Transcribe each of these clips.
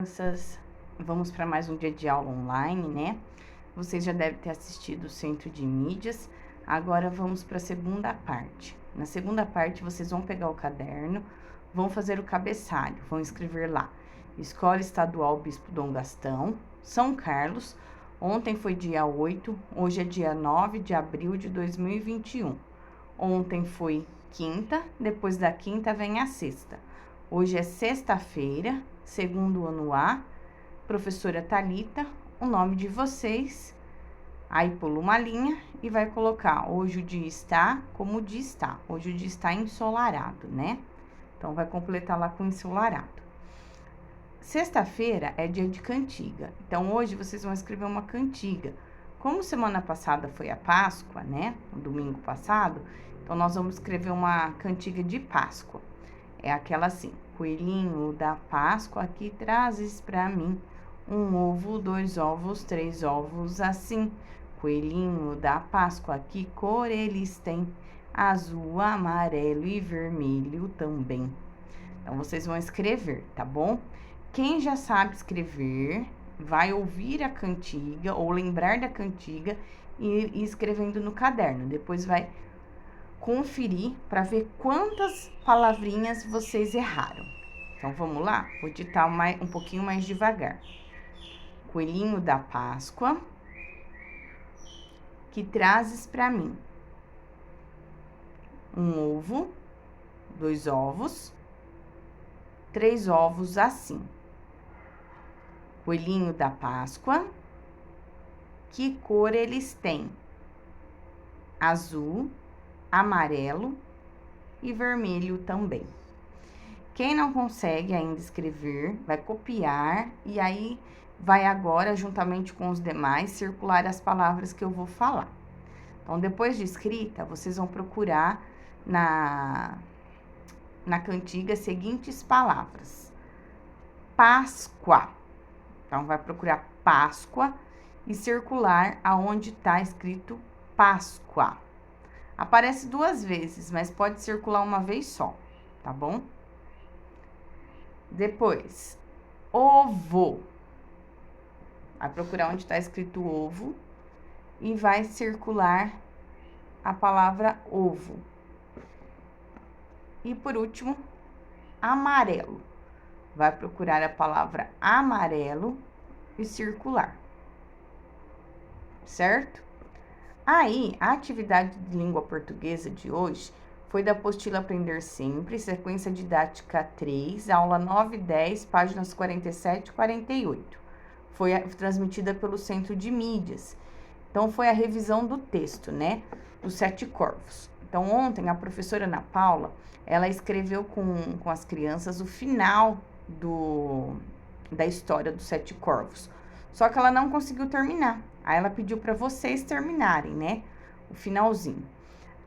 Crianças, vamos para mais um dia de aula online, né? Vocês já devem ter assistido o Centro de Mídias. Agora vamos para a segunda parte. Na segunda parte, vocês vão pegar o caderno, vão fazer o cabeçalho, vão escrever lá: Escola Estadual Bispo Dom Gastão, São Carlos. Ontem foi dia 8, hoje é dia 9 de abril de 2021. Ontem foi quinta, depois da quinta vem a sexta. Hoje é sexta-feira, segundo ano A, professora Thalita, o nome de vocês. Aí pula uma linha e vai colocar: hoje o dia está como o dia está. Hoje o dia está ensolarado, né? Então vai completar lá com ensolarado. Sexta-feira é dia de cantiga. Então hoje vocês vão escrever uma cantiga. Como semana passada foi a Páscoa, né? No domingo passado, então nós vamos escrever uma cantiga de Páscoa. É aquela assim: coelhinho da Páscoa, que trazes pra mim um ovo, 2 ovos, 3 ovos assim. Coelhinho da Páscoa, que cor eles têm? Azul, amarelo e vermelho também. Então vocês vão escrever, tá bom? Quem já sabe escrever, vai ouvir a cantiga ou lembrar da cantiga e ir escrevendo no caderno. Depois vai conferir para ver quantas palavrinhas vocês erraram. Então vamos lá? Vou ditar um pouquinho mais devagar. Coelhinho da Páscoa, que trazes para mim um ovo, 2 ovos, 3 ovos assim. Coelhinho da Páscoa, que cor eles têm? Azul, amarelo e vermelho também. Quem não consegue ainda escrever, vai copiar e aí vai agora, juntamente com os demais, circular as palavras que eu vou falar. Então, depois de escrita, vocês vão procurar na cantiga as seguintes palavras: Páscoa. Então, vai procurar Páscoa e circular aonde está escrito Páscoa. Aparece 2 vezes, mas pode circular uma vez só, tá bom? Depois, ovo. Vai procurar onde está escrito ovo e vai circular a palavra ovo. E por último, amarelo. Vai procurar a palavra amarelo e circular. Certo? Aí, a atividade de língua portuguesa de hoje foi da apostila Aprender Sempre, sequência didática 3, aula 9 e 10, páginas 47 e 48. Foi transmitida pelo Centro de Mídias. Então, foi a revisão do texto, né? Dos 7 corvos. Então, ontem, a professora Ana Paula, ela escreveu com as crianças o final da história dos 7 corvos. Só que ela não conseguiu terminar. Aí ela pediu para vocês terminarem, né? O finalzinho.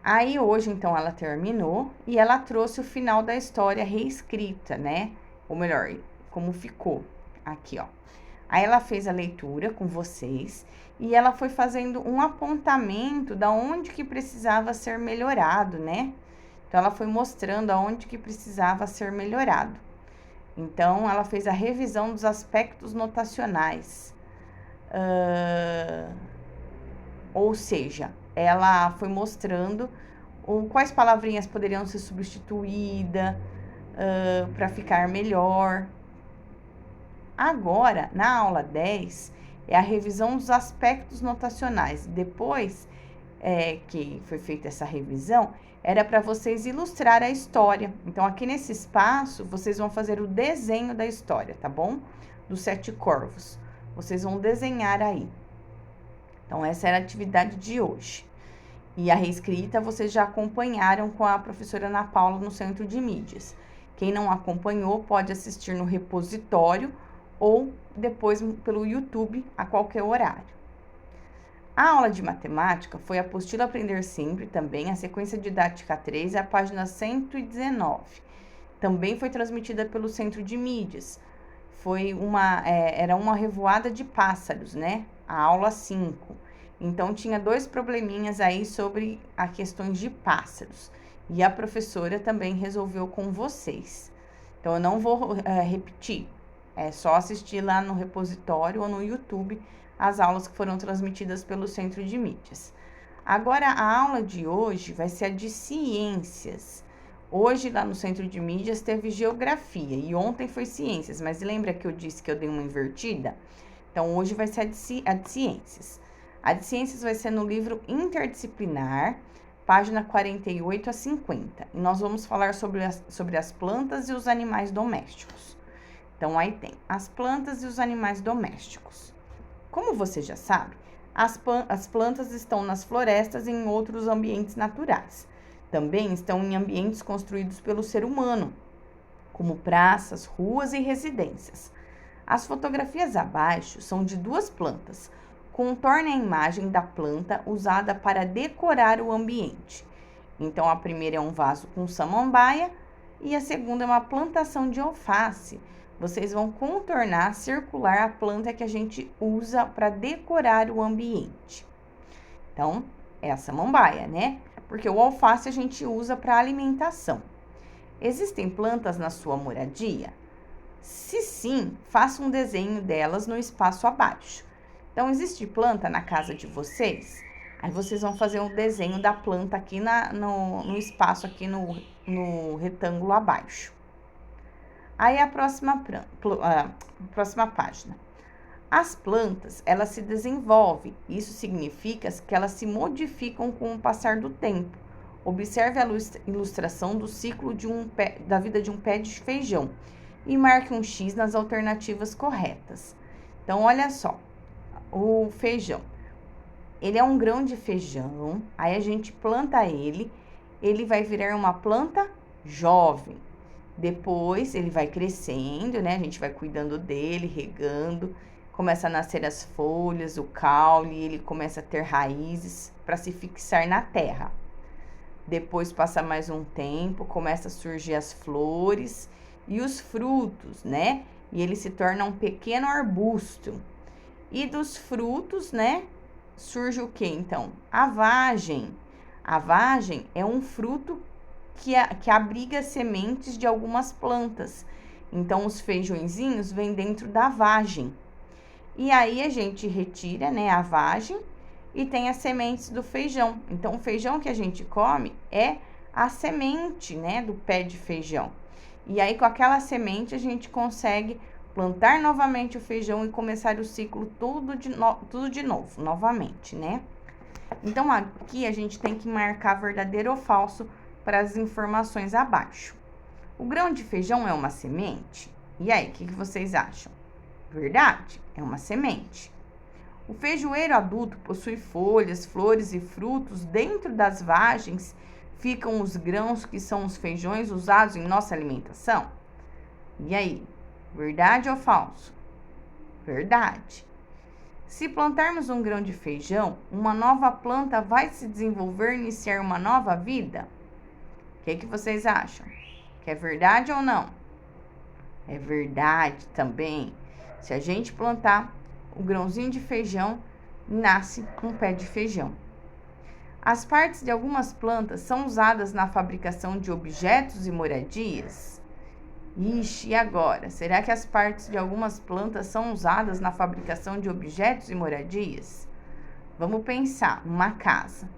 Aí hoje, então, ela terminou e ela trouxe o final da história reescrita, né? Ou melhor, como ficou aqui, ó. Aí ela fez a leitura com vocês e ela foi fazendo um apontamento da onde que precisava ser melhorado, né? Então, ela foi mostrando aonde que precisava ser melhorado. Então, ela fez a revisão dos aspectos notacionais. Ou seja, ela foi mostrando quais palavrinhas poderiam ser substituídas para ficar melhor. Agora, na aula 10, é a revisão dos aspectos notacionais. Depois que foi feita essa revisão, era para vocês ilustrar a história. Então, aqui nesse espaço, vocês vão fazer o desenho da história, tá bom? Dos 7 corvos. Vocês vão desenhar aí. Então, essa era a atividade de hoje. E a reescrita vocês já acompanharam com a professora Ana Paula no Centro de Mídias. Quem não acompanhou pode assistir no repositório ou depois pelo YouTube a qualquer horário. A aula de matemática foi a apostila Aprender Sempre, também a sequência didática 3, a página 119. Também foi transmitida pelo Centro de Mídias. Era uma revoada de pássaros, né? A aula 5. Então, tinha 2 probleminhas aí sobre as questões de pássaros. E a professora também resolveu com vocês. Então, eu não vou repetir, É só assistir lá no repositório ou no YouTube as aulas que foram transmitidas pelo Centro de Mídias. Agora, a aula de hoje vai ser a de ciências. Hoje, lá no Centro de Mídias, teve geografia e ontem foi ciências, mas lembra que eu disse que eu dei uma invertida? Então, hoje vai ser a de ciências. A de ciências vai ser no livro Interdisciplinar, página 48 a 50. E nós vamos falar sobre as plantas e os animais domésticos. Então, aí tem as plantas e os animais domésticos. Como você já sabe, as plantas estão nas florestas e em outros ambientes naturais. Também estão em ambientes construídos pelo ser humano, como praças, ruas e residências. As fotografias abaixo são de duas plantas. Contorne a imagem da planta usada para decorar o ambiente. Então, a primeira é um vaso com samambaia e a segunda é uma plantação de alface. Vocês vão contornar, circular a planta que a gente usa para decorar o ambiente. Então, é a samambaia, né? Porque o alface a gente usa para alimentação. Existem plantas na sua moradia? Se sim, faça um desenho delas no espaço abaixo. Então, existe planta na casa de vocês? Aí vocês vão fazer um desenho da planta aqui no espaço, aqui no retângulo abaixo. Aí a próxima página. As plantas, elas se desenvolvem. Isso significa que elas se modificam com o passar do tempo. Observe a ilustração do ciclo da vida de um pé de feijão e marque um X nas alternativas corretas. Então, olha só, o feijão. Ele é um grão de feijão, aí a gente planta ele vai virar uma planta jovem. Depois ele vai crescendo, né? A gente vai cuidando dele, regando, começa a nascer as folhas, o caule, ele começa a ter raízes para se fixar na terra. Depois passa mais um tempo, começa a surgir as flores e os frutos, né? E ele se torna um pequeno arbusto. E dos frutos, né? Surge o que então? A vagem. A vagem é um fruto que abriga sementes de algumas plantas. Então, os feijõezinhos vêm dentro da vagem. E aí, a gente retira, né, a vagem e tem as sementes do feijão. Então, o feijão que a gente come é a semente, né, do pé de feijão. E aí, com aquela semente, a gente consegue plantar novamente o feijão e começar o ciclo tudo de novo, novamente, né? Então, aqui a gente tem que marcar verdadeiro ou falso para as informações abaixo. O grão de feijão é uma semente? E aí, o que vocês acham? Verdade, é uma semente. O feijoeiro adulto possui folhas, flores e frutos. Dentro das vagens ficam os grãos que são os feijões usados em nossa alimentação? E aí, verdade ou falso? Verdade. Se plantarmos um grão de feijão, uma nova planta vai se desenvolver e iniciar uma nova vida? O que vocês acham? Que é verdade ou não? É verdade também. Se a gente plantar o grãozinho de feijão, nasce um pé de feijão. As partes de algumas plantas são usadas na fabricação de objetos e moradias? Ixi, e agora? Será que as partes de algumas plantas são usadas na fabricação de objetos e moradias? Vamos pensar, uma casa.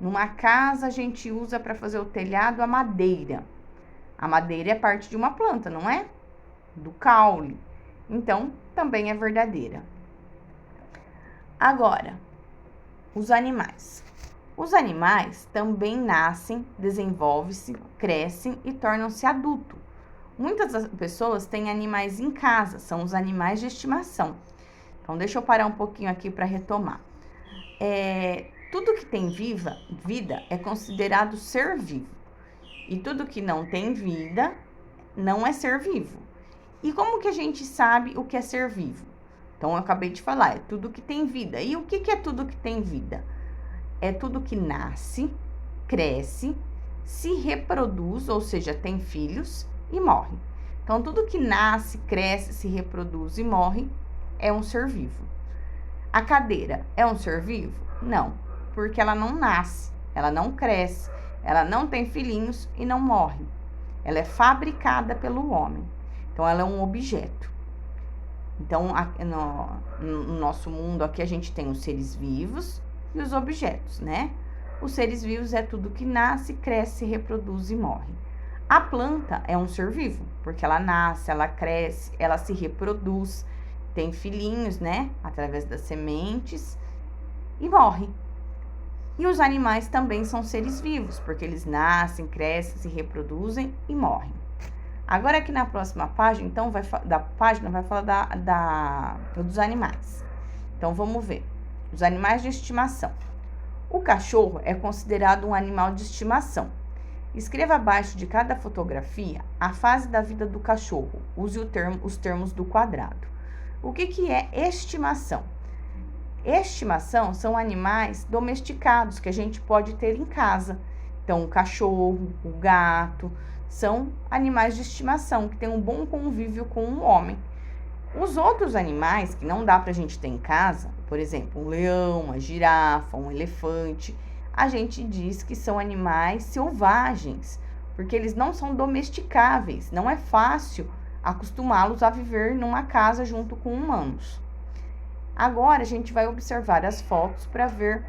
Numa casa, a gente usa para fazer o telhado a madeira. A madeira é parte de uma planta, não é? Do caule. Então, também é verdadeira. Agora, os animais. Os animais também nascem, desenvolvem-se, crescem e tornam-se adultos. Muitas pessoas têm animais em casa, são os animais de estimação. Então, deixa eu parar um pouquinho aqui para retomar. Tudo que tem vida é considerado ser vivo. E tudo que não tem vida não é ser vivo. E como que a gente sabe o que é ser vivo? Então, eu acabei de falar, é tudo que tem vida. E o que é tudo que tem vida? É tudo que nasce, cresce, se reproduz, ou seja, tem filhos e morre. Então, tudo que nasce, cresce, se reproduz e morre é um ser vivo. A cadeira é um ser vivo? Não, porque ela não nasce, ela não cresce, ela não tem filhinhos e não morre. Ela é fabricada pelo homem. Então, ela é um objeto. Então, no nosso mundo aqui, a gente tem os seres vivos e os objetos, né? Os seres vivos é tudo que nasce, cresce, reproduz e morre. A planta é um ser vivo, porque ela nasce, ela cresce, ela se reproduz, tem filhinhos, né? Através das sementes e morre. E os animais também são seres vivos, porque eles nascem, crescem, se reproduzem e morrem. Agora aqui na próxima página, então, vai falar dos animais. Então, vamos ver. Os animais de estimação. O cachorro é considerado um animal de estimação. Escreva abaixo de cada fotografia a fase da vida do cachorro. Use os termos do quadrado. O que é estimação? Estimação são animais domesticados que a gente pode ter em casa. Então, o cachorro, o gato, são animais de estimação que têm um bom convívio com o homem. Os outros animais que não dá pra gente ter em casa, por exemplo, um leão, uma girafa, um elefante, a gente diz que são animais selvagens, porque eles não são domesticáveis, não é fácil acostumá-los a viver numa casa junto com humanos. Agora a gente vai observar as fotos para ver,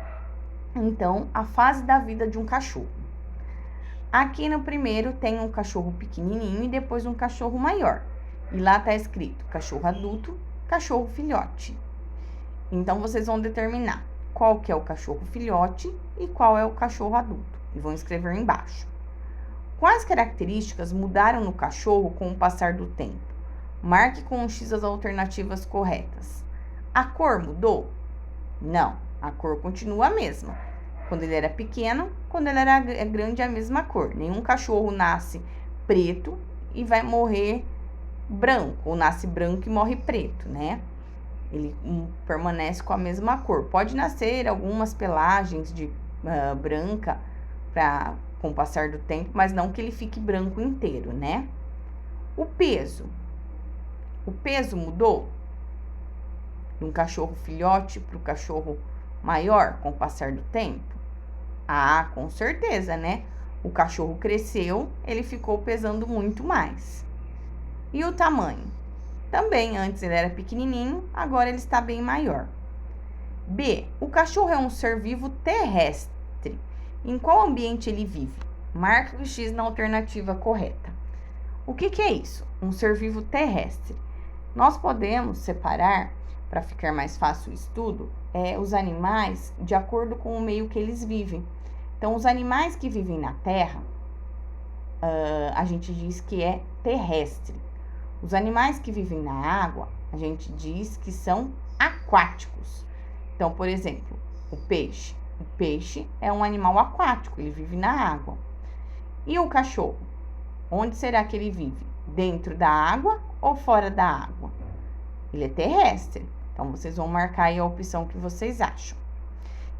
então, a fase da vida de um cachorro. Aqui no primeiro tem um cachorro pequenininho e depois um cachorro maior. E lá tá escrito cachorro adulto, cachorro filhote. Então, vocês vão determinar qual que é o cachorro filhote e qual é o cachorro adulto. E vão escrever embaixo. Quais características mudaram no cachorro com o passar do tempo? Marque com um X as alternativas corretas. A cor mudou? Não, a cor continua a mesma. Quando ele era pequeno, quando ele era grande, é a mesma cor. Nenhum cachorro nasce preto e vai morrer branco, ou nasce branco e morre preto, né? Ele permanece com a mesma cor. Pode nascer algumas pelagens de branca com o passar do tempo, mas não que ele fique branco inteiro, né? O peso mudou? De um cachorro filhote para o cachorro maior com o passar do tempo? Ah, com certeza, né? O cachorro cresceu, ele ficou pesando muito mais. E o tamanho? Também, antes ele era pequenininho, agora ele está bem maior. B. O cachorro é um ser vivo terrestre. Em qual ambiente ele vive? Marque o X na alternativa correta. O que é isso? Um ser vivo terrestre. Nós podemos separar, para ficar mais fácil o estudo, os animais de acordo com o meio que eles vivem. Então, os animais que vivem na terra, a gente diz que é terrestre. Os animais que vivem na água, a gente diz que são aquáticos. Então, por exemplo, o peixe. O peixe é um animal aquático, ele vive na água. E o cachorro? Onde será que ele vive? Dentro da água ou fora da água? Ele é terrestre. Então, vocês vão marcar aí a opção que vocês acham.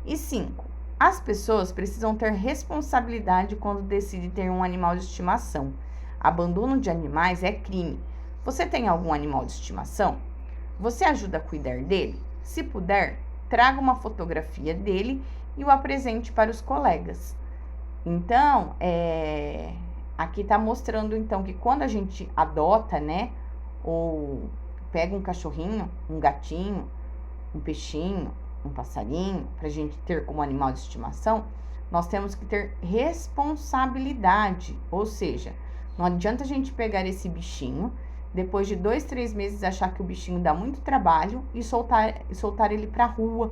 E 5. As pessoas precisam ter responsabilidade quando decidem ter um animal de estimação. Abandono de animais é crime. Você tem algum animal de estimação? Você ajuda a cuidar dele? Se puder, traga uma fotografia dele e o apresente para os colegas. Então, aqui está mostrando, então, que quando a gente adota, né, ou pega um cachorrinho, um gatinho, um peixinho, um passarinho, para a gente ter como animal de estimação, nós temos que ter responsabilidade. Ou seja, não adianta a gente pegar esse bichinho, depois de 2, 3 meses achar que o bichinho dá muito trabalho e soltar ele para a rua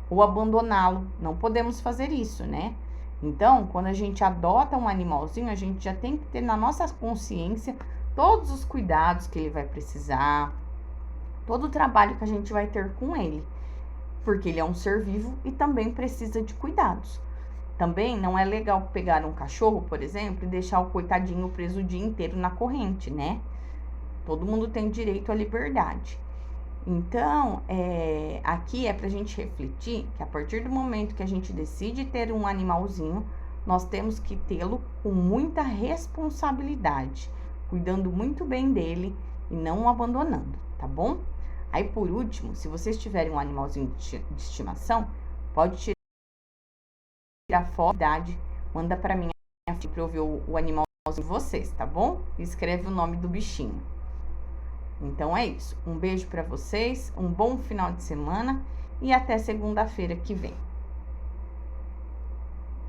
ou abandoná-lo. Não podemos fazer isso, né? Então, quando a gente adota um animalzinho, a gente já tem que ter na nossa consciência todos os cuidados que ele vai precisar, todo o trabalho que a gente vai ter com ele, porque ele é um ser vivo e também precisa de cuidados. Também não é legal pegar um cachorro, por exemplo, e deixar o coitadinho preso o dia inteiro na corrente, né? Todo mundo tem direito à liberdade. Então, aqui é pra gente refletir que a partir do momento que a gente decide ter um animalzinho, nós temos que tê-lo com muita responsabilidade, cuidando muito bem dele e não o abandonando, tá bom? Aí, por último, se vocês tiverem um animalzinho de estimação, pode tirar foto, manda pra mim pra eu ver o animalzinho de vocês, tá bom? E escreve o nome do bichinho. Então é isso. Um beijo para vocês, um bom final de semana e até segunda-feira que vem.